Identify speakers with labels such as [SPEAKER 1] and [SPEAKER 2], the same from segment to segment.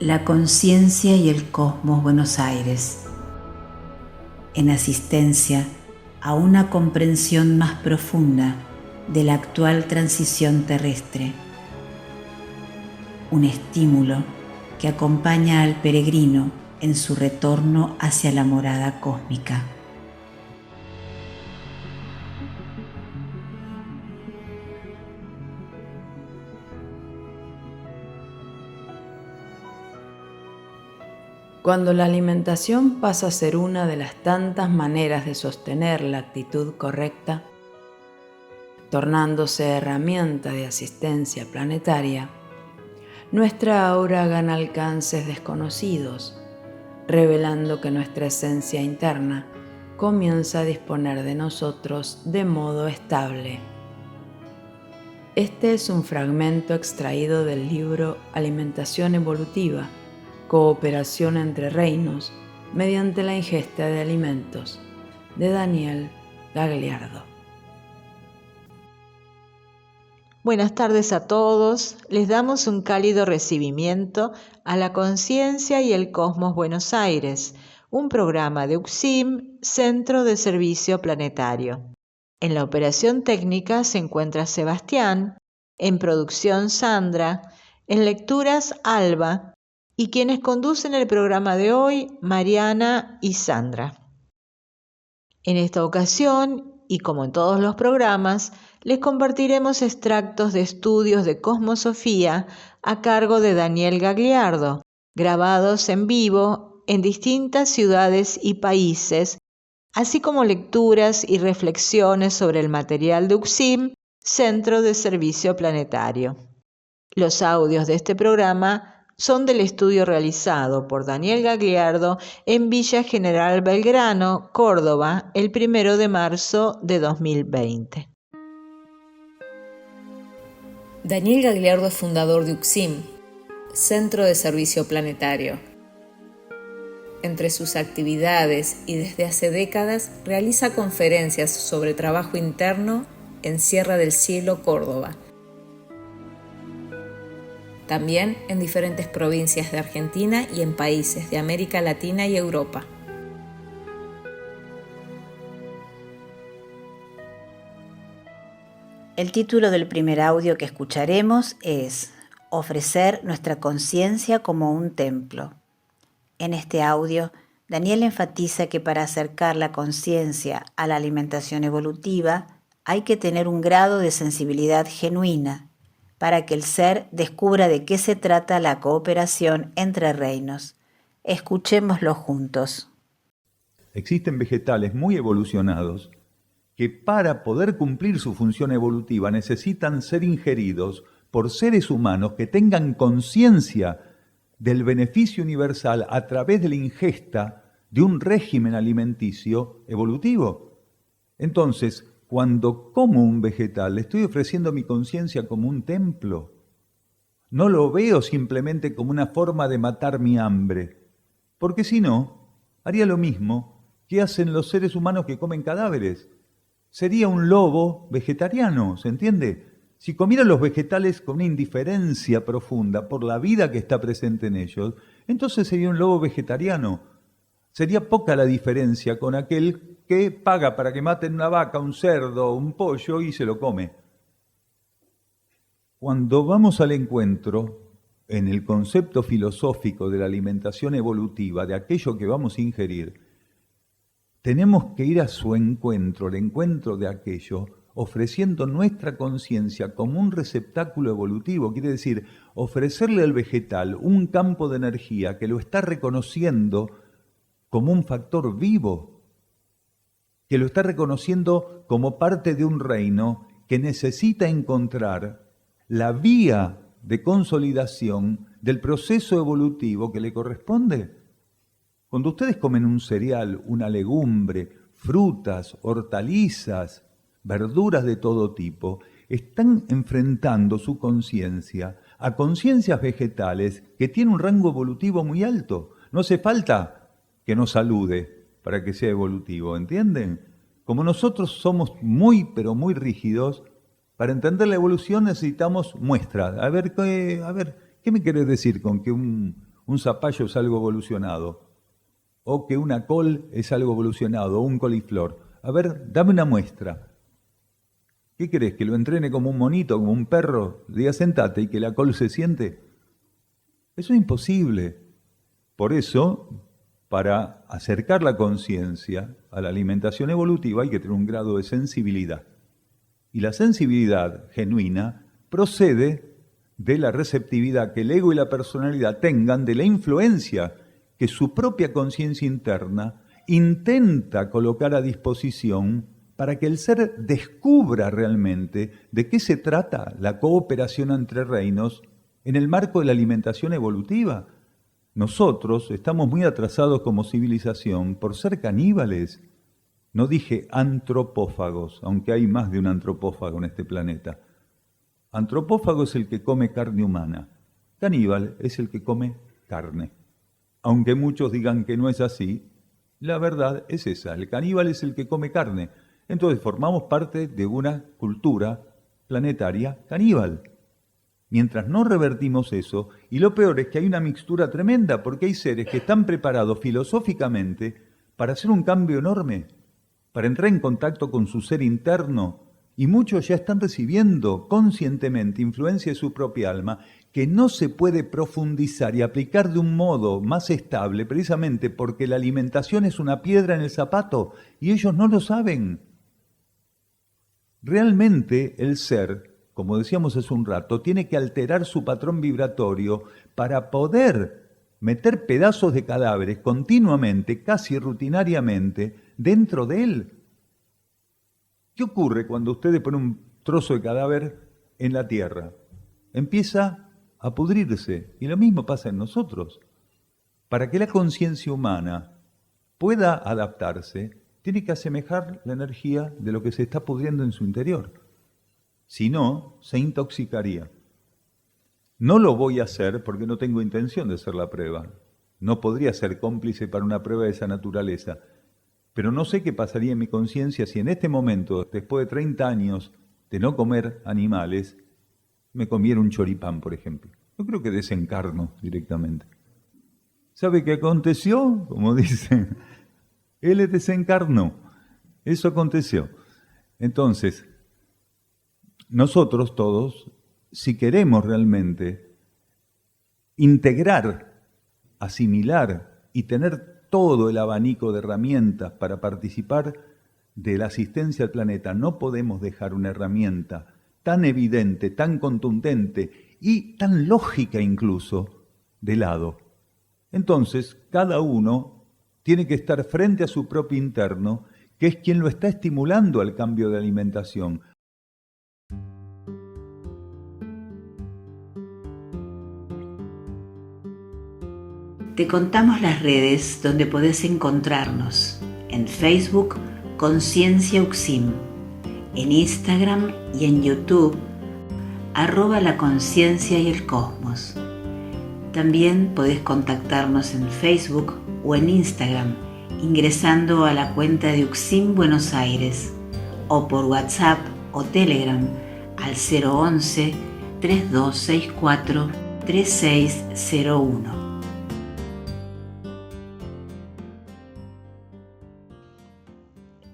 [SPEAKER 1] La conciencia y el cosmos Buenos Aires, en asistencia a una comprensión más profunda de la actual transición terrestre. Un estímulo que acompaña al peregrino en su retorno hacia la morada cósmica.
[SPEAKER 2] Cuando la alimentación pasa a ser una de las tantas maneras de sostener la actitud correcta, tornándose herramienta de asistencia planetaria, nuestra aura gana alcances desconocidos, revelando que nuestra esencia interna comienza a disponer de nosotros de modo estable. Este es un fragmento extraído del libro Alimentación Evolutiva, Cooperación entre Reinos mediante la ingesta de alimentos, de Daniel Gagliardo.
[SPEAKER 3] Buenas tardes a todos. Les damos un cálido recibimiento a la Conciencia y el Cosmos Buenos Aires, un programa de UCSIM, Centro de Servicio Planetario. En la operación técnica se encuentra Sebastián, en producción Sandra, en lecturas Alba, y quienes conducen el programa de hoy, Mariana y Sandra. En esta ocasión, y como en todos los programas, les compartiremos extractos de estudios de cosmosofía a cargo de Daniel Gagliardo, grabados en vivo en distintas ciudades y países, así como lecturas y reflexiones sobre el material de UCSIM, Centro de Servicio Planetario. Los audios de este programa son del estudio realizado por Daniel Gagliardo en Villa General Belgrano, Córdoba, el 1 de marzo de 2020.
[SPEAKER 4] Daniel Gagliardo es fundador de UCSIM, Centro de Servicio Planetario. Entre sus actividades y desde hace décadas realiza conferencias sobre trabajo interno en Sierra del Cielo, Córdoba. También en diferentes provincias de Argentina y en países de América Latina y Europa.
[SPEAKER 1] El título del primer audio que escucharemos es Ofrecer nuestra conciencia como un templo. En este audio, Daniel enfatiza que para acercar la conciencia a la alimentación evolutiva hay que tener un grado de sensibilidad genuina para que el ser descubra de qué se trata la cooperación entre reinos. Escuchémoslo juntos.
[SPEAKER 5] Existen vegetales muy evolucionados que para poder cumplir su función evolutiva necesitan ser ingeridos por seres humanos que tengan conciencia del beneficio universal a través de la ingesta de un régimen alimenticio evolutivo. Entonces, cuando como un vegetal, le estoy ofreciendo mi conciencia como un templo. No lo veo simplemente como una forma de matar mi hambre, porque si no, haría lo mismo que hacen los seres humanos que comen cadáveres. Sería un lobo vegetariano, ¿se entiende? Si comieran los vegetales con una indiferencia profunda por la vida que está presente en ellos, entonces sería un lobo vegetariano. Sería poca la diferencia con aquel que paga para que maten una vaca, un cerdo, un pollo y se lo come. Cuando vamos al encuentro, en el concepto filosófico de la alimentación evolutiva, de aquello que vamos a ingerir, tenemos que ir a su encuentro, el encuentro de aquello, ofreciendo nuestra conciencia como un receptáculo evolutivo, quiere decir, ofrecerle al vegetal un campo de energía que lo está reconociendo como un factor vivo, que lo está reconociendo como parte de un reino que necesita encontrar la vía de consolidación del proceso evolutivo que le corresponde. Cuando ustedes comen un cereal, una legumbre, frutas, hortalizas, verduras de todo tipo, están enfrentando su conciencia a conciencias vegetales que tienen un rango evolutivo muy alto. No hace falta que nos salude para que sea evolutivo, ¿entienden? Como nosotros somos muy, pero muy rígidos, para entender la evolución necesitamos muestras. A ver, ¿qué me querés decir con que un un zapallo es algo evolucionado, o que una col es algo evolucionado, o un coliflor. A ver, dame una muestra. ¿Qué querés? ¿Que lo entrene como un monito, como un perro? Le diga, sentate y que la col se siente. Eso es imposible. Por eso, para acercar la conciencia a la alimentación evolutiva hay que tener un grado de sensibilidad. Y la sensibilidad genuina procede de la receptividad que el ego y la personalidad tengan de la influencia que su propia conciencia interna intenta colocar a disposición para que el ser descubra realmente de qué se trata la cooperación entre reinos en el marco de la alimentación evolutiva. Nosotros estamos muy atrasados como civilización por ser caníbales. No dije antropófagos, aunque hay más de un antropófago en este planeta. Antropófago es el que come carne humana. Caníbal es el que come carne. Aunque muchos digan que no es así, la verdad es esa. El caníbal es el que come carne. Entonces formamos parte de una cultura planetaria caníbal. Mientras no revertimos eso, y lo peor es que hay una mixtura tremenda, porque hay seres que están preparados filosóficamente para hacer un cambio enorme, para entrar en contacto con su ser interno, y muchos ya están recibiendo conscientemente influencia de su propia alma, que no se puede profundizar y aplicar de un modo más estable, precisamente porque la alimentación es una piedra en el zapato, y ellos no lo saben. Realmente el ser, como decíamos hace un rato, tiene que alterar su patrón vibratorio para poder meter pedazos de cadáveres continuamente, casi rutinariamente, dentro de él. ¿Qué ocurre cuando usted le pone un trozo de cadáver en la tierra? Empieza a pudrirse, y lo mismo pasa en nosotros. Para que la conciencia humana pueda adaptarse, tiene que asemejar la energía de lo que se está pudriendo en su interior. Si no, se intoxicaría. No lo voy a hacer porque no tengo intención de hacer la prueba. No podría ser cómplice para una prueba de esa naturaleza. Pero no sé qué pasaría en mi conciencia si en este momento, después de 30 años de no comer animales, me comiera un choripán, por ejemplo. Yo creo que desencarno directamente. ¿Sabe qué aconteció? Como dicen, él desencarnó. Eso aconteció. Entonces, nosotros todos, si queremos realmente integrar, asimilar y tener todo el abanico de herramientas para participar de la asistencia al planeta, no podemos dejar una herramienta tan evidente, tan contundente y tan lógica incluso de lado. Entonces, cada uno tiene que estar frente a su propio interno, que es quien lo está estimulando al cambio de alimentación.
[SPEAKER 1] Te contamos las redes donde podés encontrarnos. En Facebook, Conciencia UXIM. En Instagram y en YouTube, @La Conciencia y el Cosmos. También podés contactarnos en Facebook o en Instagram ingresando a la cuenta de UXIM Buenos Aires o por WhatsApp o Telegram al 011 3264 3601.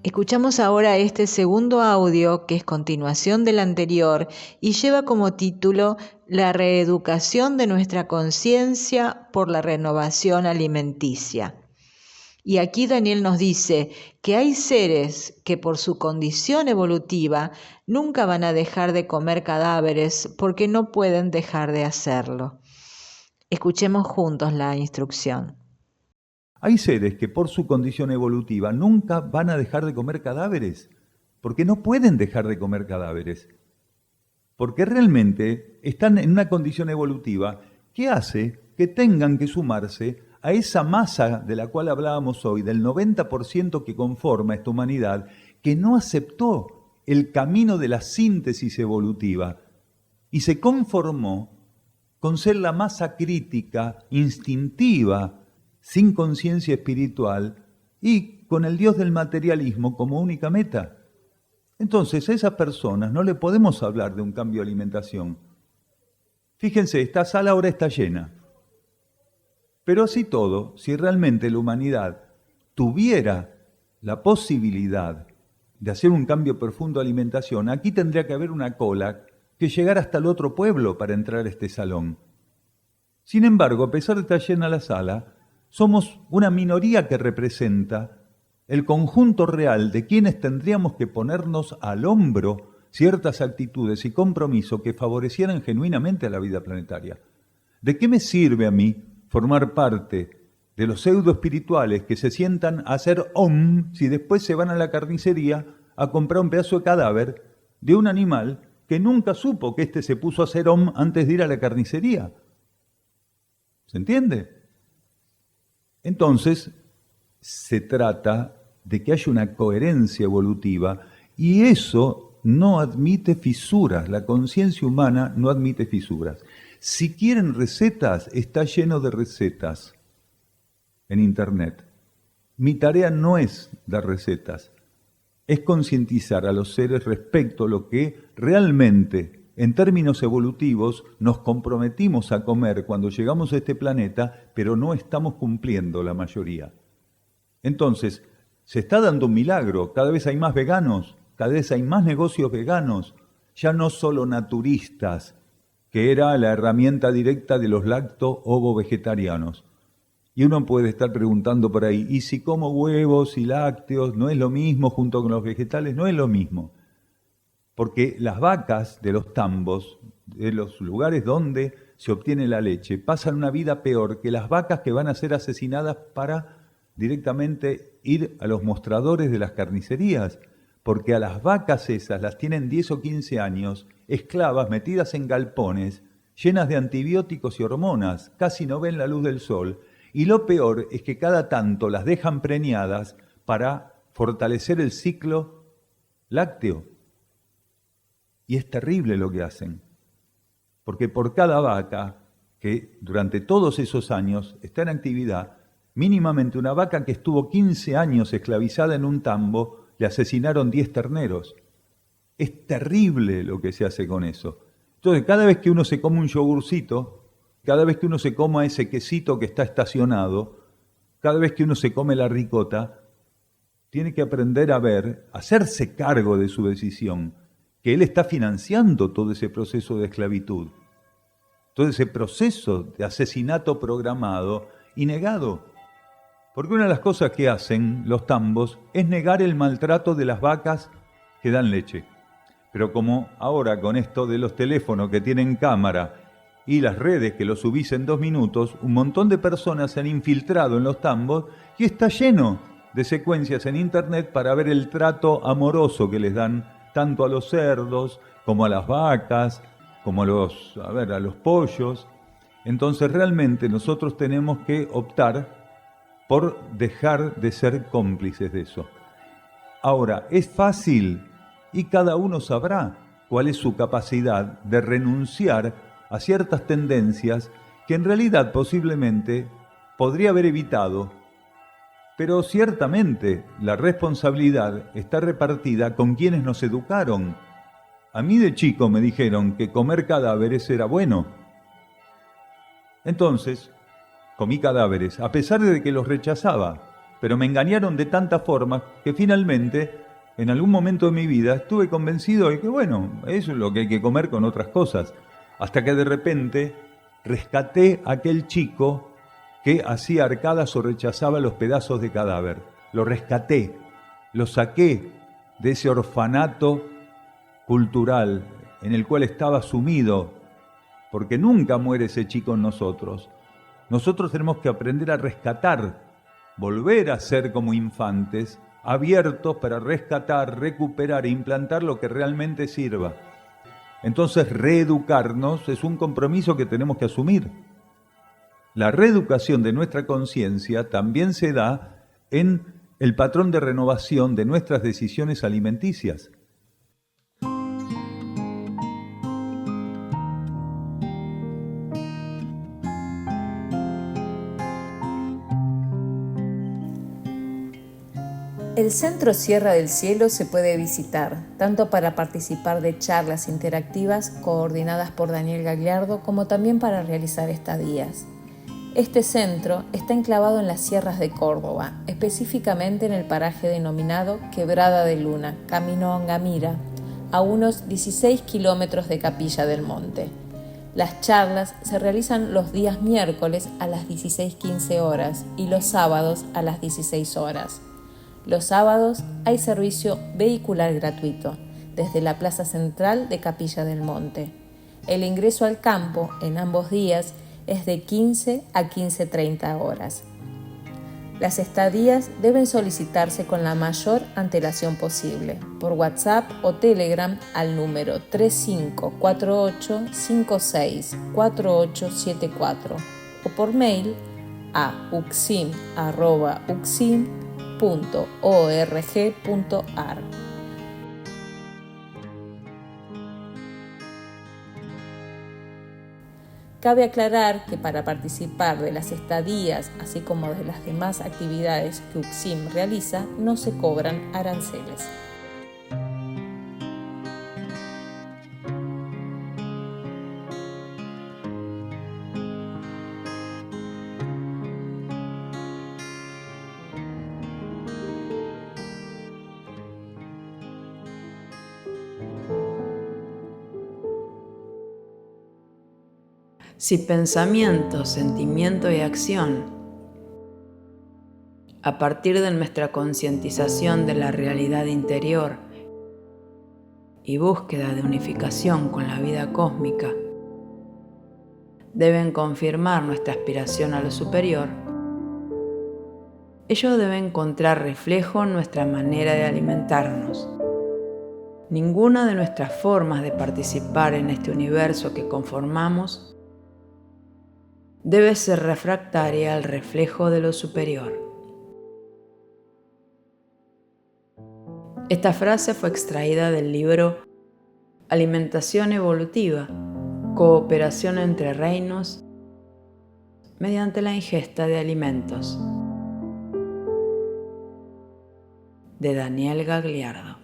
[SPEAKER 3] Escuchamos ahora este segundo audio que es continuación del anterior y lleva como título La reeducación de nuestra conciencia por la renovación alimenticia. Y aquí Daniel nos dice que hay seres que por su condición evolutiva nunca van a dejar de comer cadáveres porque no pueden dejar de hacerlo. Escuchemos juntos la instrucción.
[SPEAKER 5] Hay seres que por su condición evolutiva nunca van a dejar de comer cadáveres, porque no pueden dejar de comer cadáveres, porque realmente están en una condición evolutiva que hace que tengan que sumarse a esa masa de la cual hablábamos hoy, del 90% que conforma esta humanidad, que no aceptó el camino de la síntesis evolutiva y se conformó con ser la masa crítica, instintiva, sin conciencia espiritual y con el Dios del materialismo como única meta. Entonces a esas personas no le podemos hablar de un cambio de alimentación. Fíjense, esta sala ahora está llena. Pero así todo, si realmente la humanidad tuviera la posibilidad de hacer un cambio profundo de alimentación, aquí tendría que haber una cola que llegara hasta el otro pueblo para entrar a este salón. Sin embargo, a pesar de estar llena la sala, somos una minoría que representa el conjunto real de quienes tendríamos que ponernos al hombro ciertas actitudes y compromisos que favorecieran genuinamente a la vida planetaria. ¿De qué me sirve a mí formar parte de los pseudo espirituales que se sientan a hacer om si después se van a la carnicería a comprar un pedazo de cadáver de un animal que nunca supo que éste se puso a hacer om antes de ir a la carnicería? ¿Se entiende? Entonces, se trata de que haya una coherencia evolutiva y eso no admite fisuras. La conciencia humana no admite fisuras. Si quieren recetas, está lleno de recetas en Internet. Mi tarea no es dar recetas, es concientizar a los seres respecto a lo que realmente, en términos evolutivos, nos comprometimos a comer cuando llegamos a este planeta, pero no estamos cumpliendo la mayoría. Entonces, se está dando un milagro, cada vez hay más veganos, cada vez hay más negocios veganos, ya no solo naturistas, que era la herramienta directa de los lacto-ovo-vegetarianos. Y uno puede estar preguntando por ahí, ¿y si como huevos y lácteos no es lo mismo junto con los vegetales? No es lo mismo, porque las vacas de los tambos, de los lugares donde se obtiene la leche, pasan una vida peor que las vacas que van a ser asesinadas para directamente ir a los mostradores de las carnicerías, porque a las vacas esas las tienen 10 o 15 años, esclavas metidas en galpones, llenas de antibióticos y hormonas, casi no ven la luz del sol, y lo peor es que cada tanto las dejan preñadas para fortalecer el ciclo lácteo. Y es terrible lo que hacen, porque por cada vaca que durante todos esos años está en actividad, mínimamente una vaca que estuvo 15 años esclavizada en un tambo, le asesinaron 10 terneros. Es terrible lo que se hace con eso. Entonces, cada vez que uno se come un yogurcito, cada vez que uno se coma ese quesito que está estacionado, cada vez que uno se come la ricota, tiene que aprender a ver, hacerse cargo de su decisión, que él está financiando todo ese proceso de esclavitud, todo ese proceso de asesinato programado y negado. Porque una de las cosas que hacen los tambos es negar el maltrato de las vacas que dan leche. Pero como ahora con esto de los teléfonos que tienen cámara y las redes que lo subís en 2 minutos, un montón de personas se han infiltrado en los tambos y está lleno de secuencias en Internet para ver el trato amoroso que les dan tanto a los cerdos como a las vacas, como a los pollos. Entonces realmente nosotros tenemos que optar por dejar de ser cómplices de eso. Ahora, es fácil y cada uno sabrá cuál es su capacidad de renunciar a ciertas tendencias que en realidad posiblemente podría haber evitado, pero ciertamente la responsabilidad está repartida con quienes nos educaron. A mí de chico me dijeron que comer cadáveres era bueno. Entonces, comí cadáveres, a pesar de que los rechazaba, pero me engañaron de tanta forma que finalmente, en algún momento de mi vida, estuve convencido de que, bueno, eso es lo que hay que comer con otras cosas, hasta que de repente rescaté a aquel chico que hacía arcadas o rechazaba los pedazos de cadáver. Lo rescaté, lo saqué de ese orfanato cultural en el cual estaba sumido, porque nunca muere ese chico en nosotros. Nosotros tenemos que aprender a rescatar, volver a ser como infantes, abiertos para rescatar, recuperar e implantar lo que realmente sirva. Entonces, reeducarnos es un compromiso que tenemos que asumir. La reeducación de nuestra conciencia también se da en el patrón de renovación de nuestras decisiones alimenticias.
[SPEAKER 4] El Centro Sierra del Cielo se puede visitar, tanto para participar de charlas interactivas coordinadas por Daniel Gagliardo, como también para realizar estadías. Este centro está enclavado en las sierras de Córdoba, específicamente en el paraje denominado Quebrada de Luna, camino a Angamira, a unos 16 kilómetros de Capilla del Monte. Las charlas se realizan los días miércoles a las 16:15 horas y los sábados a las 16 horas. Los sábados hay servicio vehicular gratuito desde la plaza central de Capilla del Monte. El ingreso al campo en ambos días es de 15 a 15:30 horas. Las estadías deben solicitarse con la mayor antelación posible, por WhatsApp o Telegram al número 3548564874 o por mail a ucsim@ucsim.org.ar. Cabe aclarar que para participar de las estadías, así como de las demás actividades que UCSIM realiza, no se cobran aranceles.
[SPEAKER 2] Si pensamiento, sentimiento y acción, a partir de nuestra concientización de la realidad interior y búsqueda de unificación con la vida cósmica, deben confirmar nuestra aspiración a lo superior, ello debe encontrar reflejo en nuestra manera de alimentarnos. Ninguna de nuestras formas de participar en este universo que conformamos debe ser refractaria al reflejo de lo superior. Esta frase fue extraída del libro Alimentación Evolutiva, Cooperación entre Reinos mediante la ingesta de alimentos, de Daniel Gagliardo.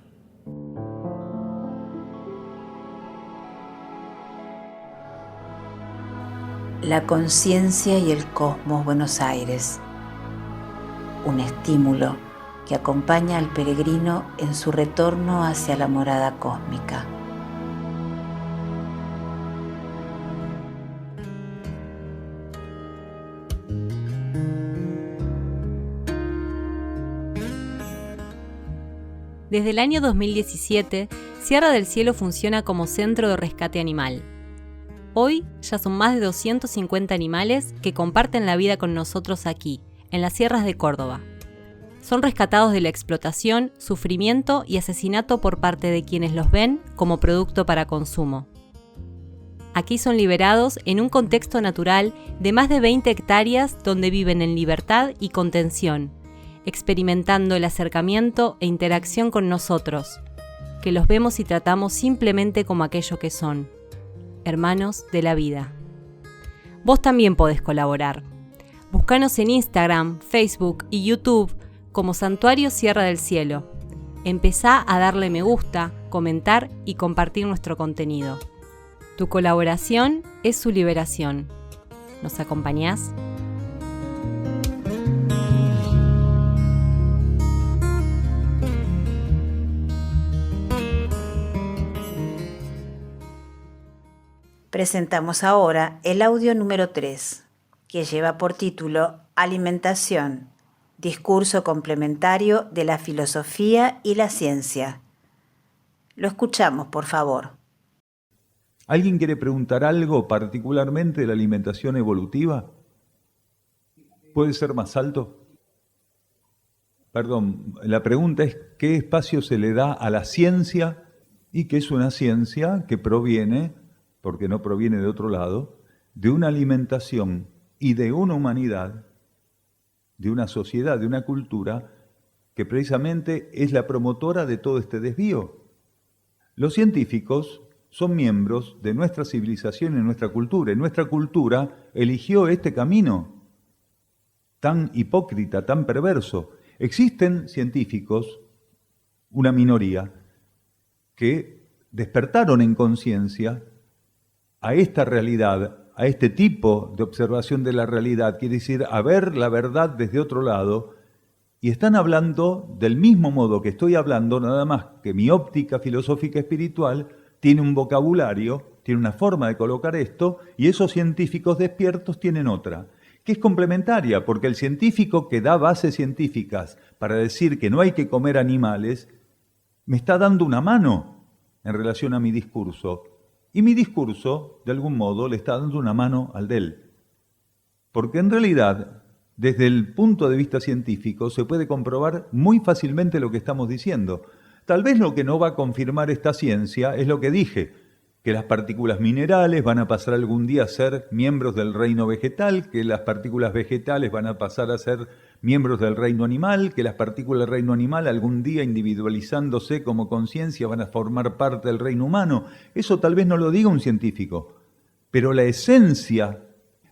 [SPEAKER 1] La conciencia y el cosmos Buenos Aires, un estímulo que acompaña al peregrino en su retorno hacia la morada cósmica.
[SPEAKER 6] Desde el año 2017, Sierra del Cielo funciona como centro de rescate animal. Hoy ya son más de 250 animales que comparten la vida con nosotros aquí, en las sierras de Córdoba. Son rescatados de la explotación, sufrimiento y asesinato por parte de quienes los ven como producto para consumo. Aquí son liberados en un contexto natural de más de 20 hectáreas donde viven en libertad y contención, experimentando el acercamiento e interacción con nosotros, que los vemos y tratamos simplemente como aquello que son, hermanos de la vida. Vos también podés colaborar. Búscanos en Instagram, Facebook y YouTube como Santuario Sierra del Cielo. Empezá a darle me gusta, comentar y compartir nuestro contenido. Tu colaboración es su liberación. ¿Nos acompañás?
[SPEAKER 1] Presentamos ahora el audio número 3, que lleva por título Alimentación, discurso complementario de la filosofía y la ciencia. Lo escuchamos, por favor.
[SPEAKER 5] ¿Alguien quiere preguntar algo particularmente de la alimentación evolutiva? ¿Puede ser más alto? Perdón, la pregunta es ¿qué espacio se le da a la ciencia? Y que es una ciencia que proviene, porque no proviene de otro lado, de una alimentación y de una humanidad, de una sociedad, de una cultura, que precisamente es la promotora de todo este desvío. Los científicos son miembros de nuestra civilización y nuestra cultura, y nuestra cultura eligió este camino tan hipócrita, tan perverso. Existen científicos, una minoría, que despertaron en conciencia a esta realidad a este tipo de observación de la realidad, quiere decir a ver la verdad desde otro lado, y están hablando del mismo modo que estoy hablando, nada más que mi óptica filosófica espiritual tiene un vocabulario, tiene una forma de colocar esto, y esos científicos despiertos tienen otra, que es complementaria, porque el científico que da bases científicas para decir que no hay que comer animales, me está dando una mano en relación a mi discurso. Y mi discurso, de algún modo, le está dando una mano al de él. Porque en realidad, desde el punto de vista científico, se puede comprobar muy fácilmente lo que estamos diciendo. Tal vez lo que no va a confirmar esta ciencia es lo que dije, que las partículas minerales van a pasar algún día a ser miembros del reino vegetal, que las partículas vegetales van a pasar a ser miembros del reino animal, que las partículas del reino animal algún día individualizándose como conciencia van a formar parte del reino humano. Eso tal vez no lo diga un científico, pero la esencia,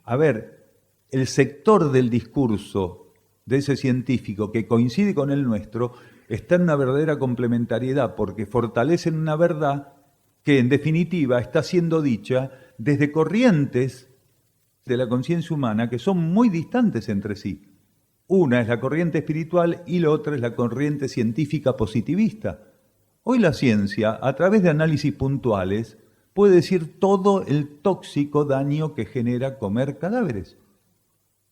[SPEAKER 5] el sector del discurso de ese científico que coincide con el nuestro está en una verdadera complementariedad porque fortalecen una verdad que en definitiva está siendo dicha desde corrientes de la conciencia humana que son muy distantes entre sí. Una es la corriente espiritual y la otra es la corriente científica positivista. Hoy la ciencia, a través de análisis puntuales, puede decir todo el tóxico daño que genera comer cadáveres.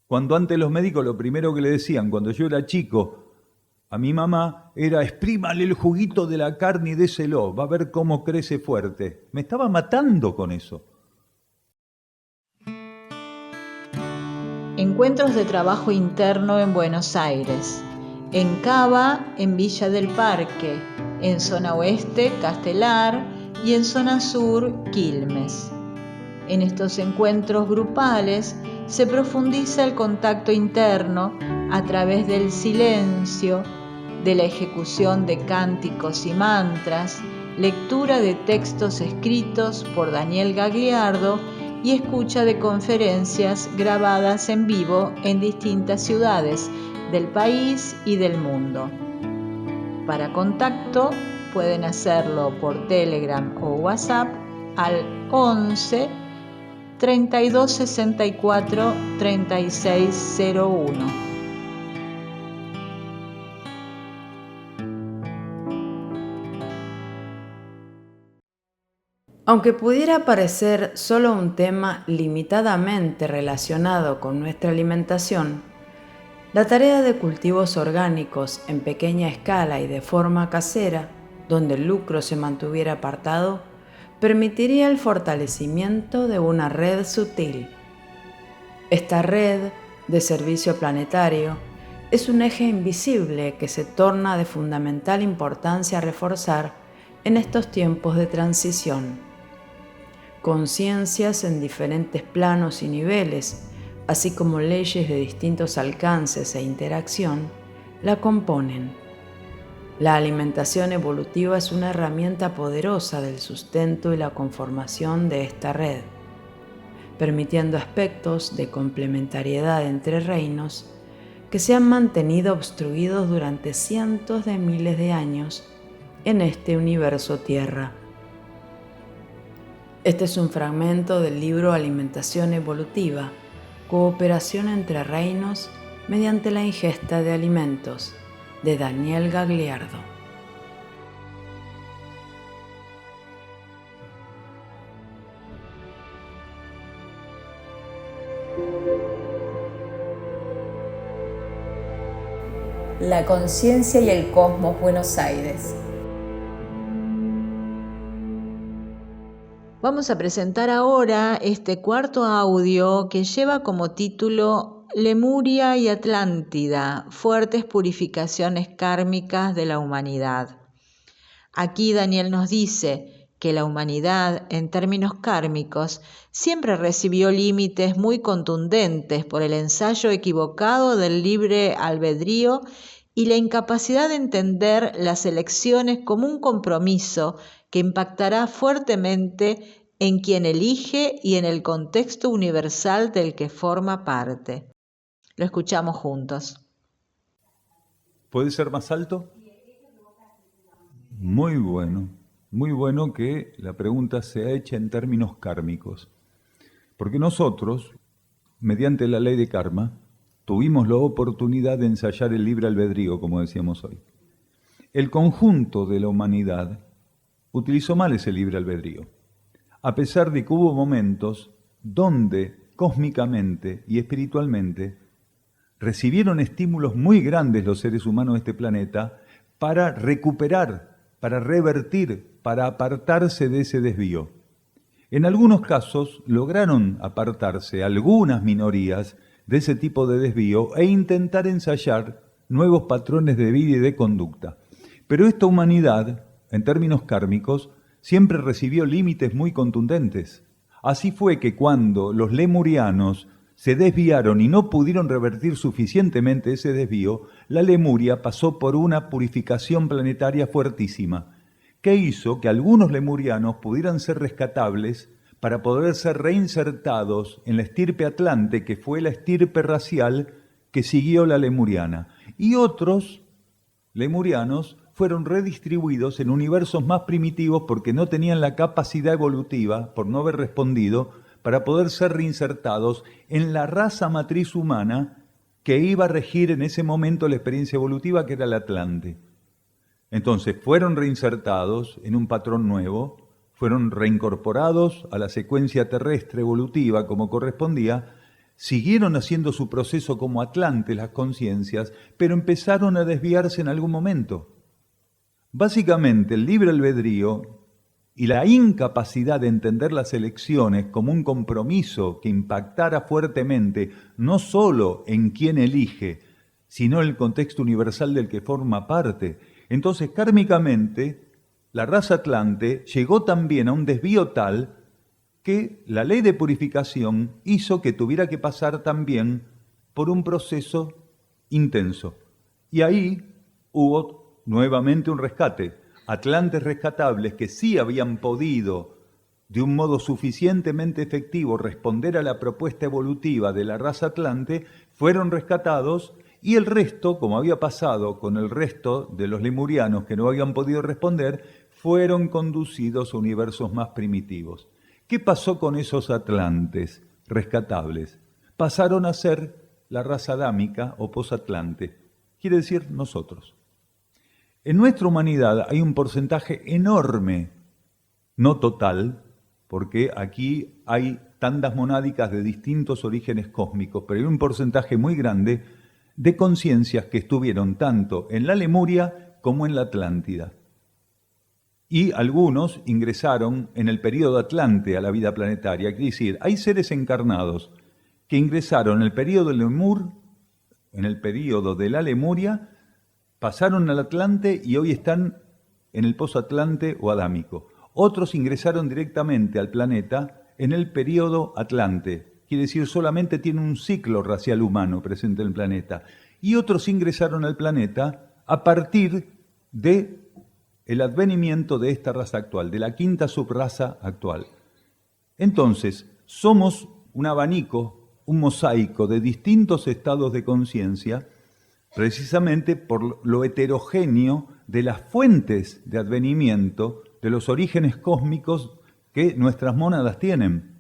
[SPEAKER 5] Cuando antes los médicos lo primero que le decían, cuando yo era chico, a mi mamá era exprímale el juguito de la carne y déselo, va a ver cómo crece fuerte. Me estaba matando con eso.
[SPEAKER 3] Encuentros de trabajo interno en Buenos Aires. En Cava, en Villa del Parque. En zona oeste, Castelar. Y en zona sur, Quilmes. En estos encuentros grupales se profundiza el contacto interno a través del silencio, de la ejecución de cánticos y mantras, lectura de textos escritos por Daniel Gagliardo y escucha de conferencias grabadas en vivo en distintas ciudades del país y del mundo. Para contacto pueden hacerlo por Telegram o WhatsApp al 11 32 64 3601.
[SPEAKER 2] Aunque pudiera parecer solo un tema limitadamente relacionado con nuestra alimentación, la tarea de cultivos orgánicos en pequeña escala y de forma casera, donde el lucro se mantuviera apartado, permitiría el fortalecimiento de una red sutil. Esta red de servicio planetario es un eje invisible que se torna de fundamental importancia a reforzar en estos tiempos de transición. Conciencias en diferentes planos y niveles, así como leyes de distintos alcances e interacción, la componen. La alimentación evolutiva es una herramienta poderosa del sustento y la conformación de esta red, permitiendo aspectos de complementariedad entre reinos que se han mantenido obstruidos durante cientos de miles de años en este universo Tierra. Este es un fragmento del libro Alimentación Evolutiva, Cooperación entre Reinos mediante la ingesta de alimentos, de Daniel Gagliardo.
[SPEAKER 4] La conciencia y el cosmos, Buenos Aires.
[SPEAKER 3] Vamos a presentar ahora este cuarto audio que lleva como título Lemuria y Atlántida, fuertes purificaciones kármicas de la humanidad. Aquí Daniel nos dice que la humanidad, en términos kármicos, siempre recibió límites muy contundentes por el ensayo equivocado del libre albedrío y la incapacidad de entender las elecciones como un compromiso que impactará fuertemente en quien elige y en el contexto universal del que forma parte. Lo escuchamos juntos.
[SPEAKER 5] ¿Puede ser más alto? Muy bueno que la pregunta sea hecha en términos kármicos. Porque nosotros, mediante la ley de karma, tuvimos la oportunidad de ensayar el libre albedrío, como decíamos hoy. El conjunto de la humanidad utilizó mal ese libre albedrío, a pesar de que hubo momentos donde cósmicamente y espiritualmente recibieron estímulos muy grandes los seres humanos de este planeta para recuperar, para revertir, para apartarse de ese desvío. En algunos casos lograron apartarse algunas minorías de ese tipo de desvío e intentar ensayar nuevos patrones de vida y de conducta. Pero esta humanidad, en términos kármicos, siempre recibió límites muy contundentes. Así fue que cuando los lemurianos se desviaron y no pudieron revertir suficientemente ese desvío, la Lemuria pasó por una purificación planetaria fuertísima, que hizo que algunos lemurianos pudieran ser rescatables para poder ser reinsertados en la estirpe atlante, que fue la estirpe racial que siguió la lemuriana. Y otros lemurianos fueron redistribuidos en universos más primitivos porque no tenían la capacidad evolutiva, por no haber respondido, para poder ser reinsertados en la raza matriz humana que iba a regir en ese momento la experiencia evolutiva, que era el Atlante. Entonces fueron reinsertados en un patrón nuevo, fueron reincorporados a la secuencia terrestre evolutiva como correspondía, siguieron haciendo su proceso como atlantes las conciencias, pero empezaron a desviarse en algún momento. Básicamente el libre albedrío y la incapacidad de entender las elecciones como un compromiso que impactara fuertemente no solo en quien elige, sino en el contexto universal del que forma parte. Entonces, kármicamente, la raza atlante llegó también a un desvío tal que la ley de purificación hizo que tuviera que pasar también por un proceso intenso. Y ahí hubo nuevamente un rescate. Atlantes rescatables que sí habían podido, de un modo suficientemente efectivo, responder a la propuesta evolutiva de la raza atlante, fueron rescatados, y el resto, como había pasado con el resto de los lemurianos que no habían podido responder, fueron conducidos a universos más primitivos. ¿Qué pasó con esos atlantes rescatables? Pasaron a ser la raza adámica o posatlante, quiere decir nosotros. En nuestra humanidad hay un porcentaje enorme, no total, porque aquí hay tandas monádicas de distintos orígenes cósmicos, pero hay un porcentaje muy grande de conciencias que estuvieron tanto en la Lemuria como en la Atlántida. Y algunos ingresaron en el período Atlante a la vida planetaria. Quiere decir, hay seres encarnados que ingresaron en el período Lemur, en el período de la Lemuria, pasaron al Atlante y hoy están en el posatlante o adámico. Otros ingresaron directamente al planeta en el período Atlante. Quiere decir, solamente tiene un ciclo racial humano presente en el planeta. Y otros ingresaron al planeta a partir de el advenimiento de esta raza actual, de la quinta subraza actual. Entonces, somos un abanico, un mosaico de distintos estados de conciencia, precisamente por lo heterogéneo de las fuentes de advenimiento, de los orígenes cósmicos que nuestras mónadas tienen.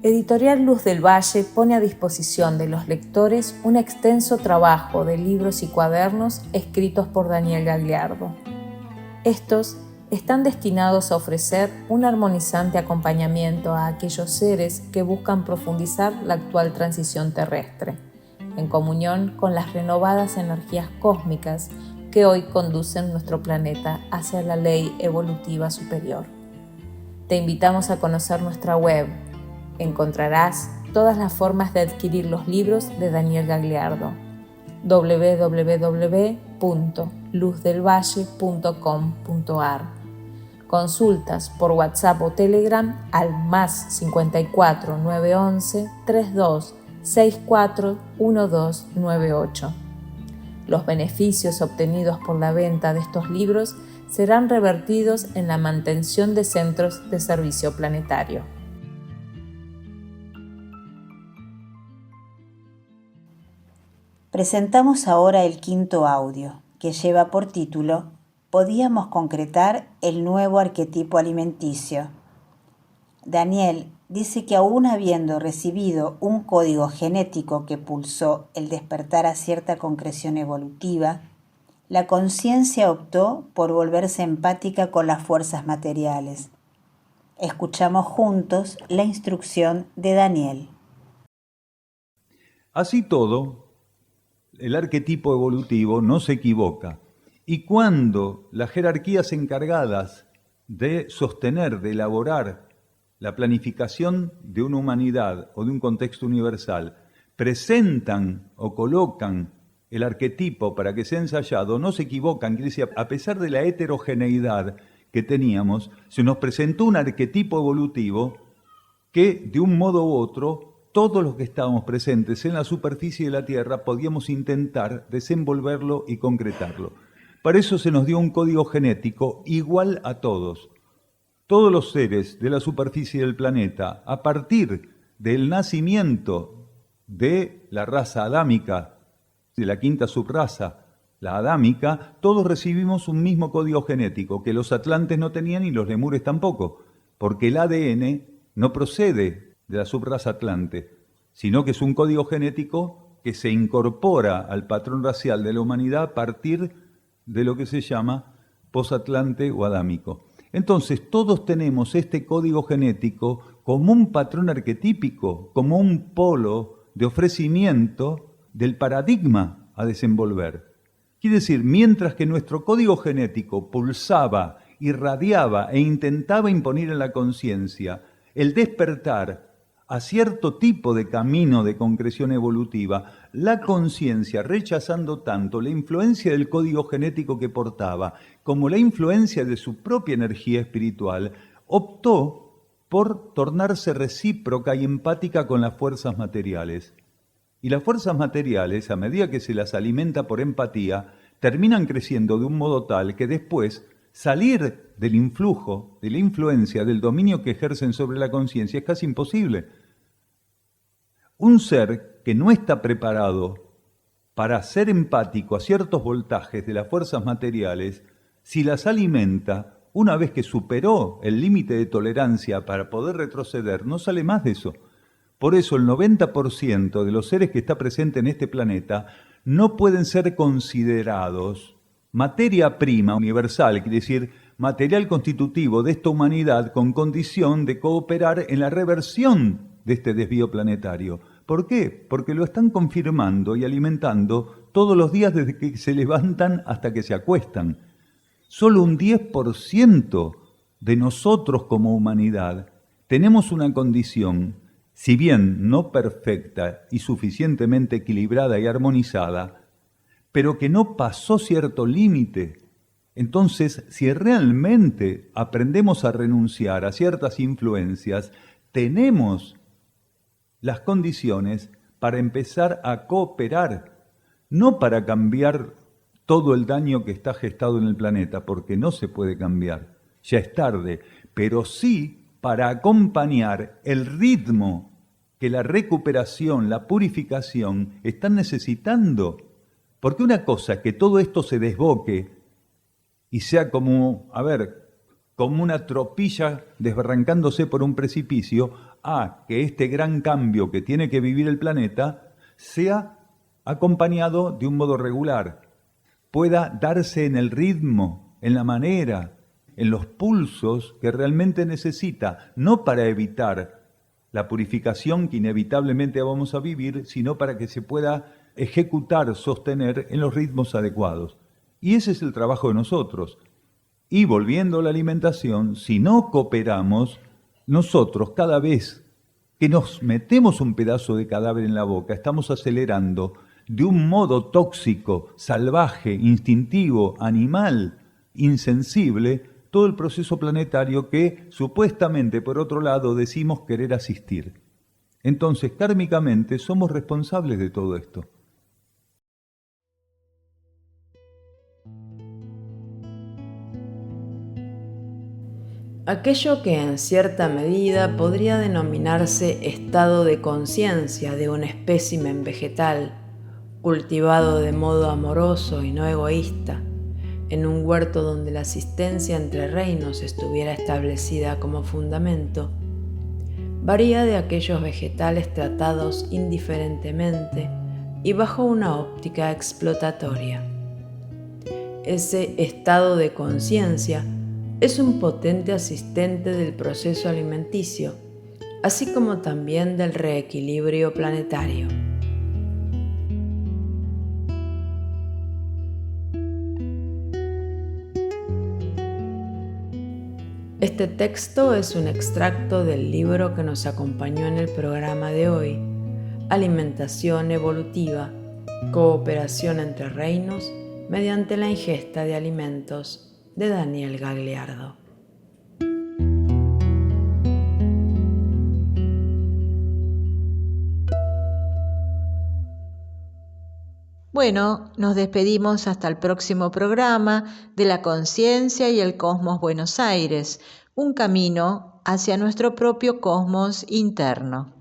[SPEAKER 4] Editorial Luz del Valle pone a disposición de los lectores un extenso trabajo de libros y cuadernos escritos por Daniel Gagliardo. Estos están destinados a ofrecer un armonizante acompañamiento a aquellos seres que buscan profundizar la actual transición terrestre, en comunión con las renovadas energías cósmicas que hoy conducen nuestro planeta hacia la ley evolutiva superior. Te invitamos a conocer nuestra web. Encontrarás todas las formas de adquirir los libros de Daniel Gagliardo. www.luzdelvalle.com.ar. Consultas por WhatsApp o Telegram al +54 911 32 64 1298. Los beneficios obtenidos por la venta de estos libros serán revertidos en la mantención de centros de servicio planetario.
[SPEAKER 1] Presentamos ahora el quinto audio, que lleva por título podíamos concretar el nuevo arquetipo alimenticio. Daniel dice que aún habiendo recibido un código genético que pulsó el despertar a cierta concreción evolutiva, la conciencia optó por volverse empática con las fuerzas materiales. Escuchamos juntos la instrucción de Daniel.
[SPEAKER 5] Así todo, el arquetipo evolutivo no se equivoca. Y cuando las jerarquías encargadas de sostener, de elaborar la planificación de una humanidad o de un contexto universal, presentan o colocan el arquetipo para que sea ensayado, no se equivocan. Quiere decir, a pesar de la heterogeneidad que teníamos, se nos presentó un arquetipo evolutivo que, de un modo u otro, todos los que estábamos presentes en la superficie de la Tierra podíamos intentar desenvolverlo y concretarlo. Para eso se nos dio un código genético igual a todos. Todos los seres de la superficie del planeta, a partir del nacimiento de la raza adámica, de la quinta subraza, la adámica, todos recibimos un mismo código genético, que los atlantes no tenían y los lemures tampoco, porque el ADN no procede de la subraza atlante, sino que es un código genético que se incorpora al patrón racial de la humanidad a partir de lo que se llama posatlante o adámico. Entonces, todos tenemos este código genético como un patrón arquetípico, como un polo de ofrecimiento del paradigma a desenvolver. Quiere decir, mientras que nuestro código genético pulsaba, irradiaba e intentaba imponer en la conciencia el despertar a cierto tipo de camino de concreción evolutiva, la conciencia, rechazando tanto la influencia del código genético que portaba como la influencia de su propia energía espiritual, optó por tornarse recíproca y empática con las fuerzas materiales. Y las fuerzas materiales, a medida que se las alimenta por empatía, terminan creciendo de un modo tal que después salir del influjo, de la influencia, del dominio que ejercen sobre la conciencia es casi imposible. Un ser que no está preparado para ser empático a ciertos voltajes de las fuerzas materiales, si las alimenta, una vez que superó el límite de tolerancia para poder retroceder, no sale más de eso. Por eso el 90% de los seres que está presente en este planeta no pueden ser considerados materia prima universal, quiere decir material constitutivo de esta humanidad con condición de cooperar en la reversión de este desvío planetario. ¿Por qué? Porque lo están confirmando y alimentando todos los días desde que se levantan hasta que se acuestan. Solo un 10% de nosotros como humanidad tenemos una condición, si bien no perfecta y suficientemente equilibrada y armonizada, pero que no pasó cierto límite. Entonces, si realmente aprendemos a renunciar a ciertas influencias, tenemos las condiciones para empezar a cooperar, no para cambiar todo el daño que está gestado en el planeta, porque no se puede cambiar, ya es tarde, pero sí para acompañar el ritmo que la recuperación, la purificación están necesitando. Porque una cosa es que todo esto se desboque y sea como una tropilla desbarrancándose por un precipicio, a que este gran cambio que tiene que vivir el planeta sea acompañado de un modo regular, pueda darse en el ritmo, en la manera, en los pulsos que realmente necesita, no para evitar la purificación que inevitablemente vamos a vivir, sino para que se pueda ejecutar, sostener en los ritmos adecuados. Y ese es el trabajo de nosotros. Y volviendo a la alimentación, si no cooperamos, nosotros cada vez que nos metemos un pedazo de cadáver en la boca, estamos acelerando de un modo tóxico, salvaje, instintivo, animal, insensible, todo el proceso planetario que supuestamente, por otro lado, decimos querer asistir. Entonces, kármicamente, somos responsables de todo esto.
[SPEAKER 2] Aquello que en cierta medida podría denominarse estado de conciencia de un espécimen vegetal, cultivado de modo amoroso y no egoísta, en un huerto donde la asistencia entre reinos estuviera establecida como fundamento, varía de aquellos vegetales tratados indiferentemente y bajo una óptica explotatoria. Ese estado de conciencia es un potente asistente del proceso alimenticio, así como también del reequilibrio planetario. Este texto es un extracto del libro que nos acompañó en el programa de hoy, Alimentación Evolutiva, Cooperación entre Reinos mediante la ingesta de alimentos, de Daniel Gagliardo.
[SPEAKER 3] Bueno, nos despedimos hasta el próximo programa de la conciencia y el cosmos Buenos Aires, un camino hacia nuestro propio cosmos interno.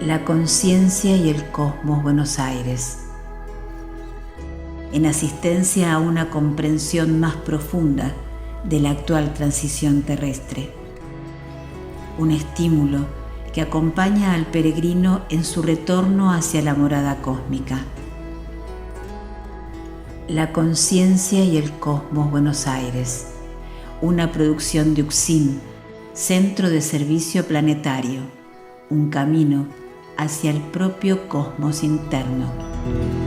[SPEAKER 1] La conciencia y el cosmos Buenos Aires. En asistencia a una comprensión más profunda de la actual transición terrestre. Un estímulo que acompaña al peregrino en su retorno hacia la morada cósmica. La conciencia y el cosmos Buenos Aires, una producción de UCSIM, Centro de Servicio Planetario, un camino hacia el propio cosmos interno.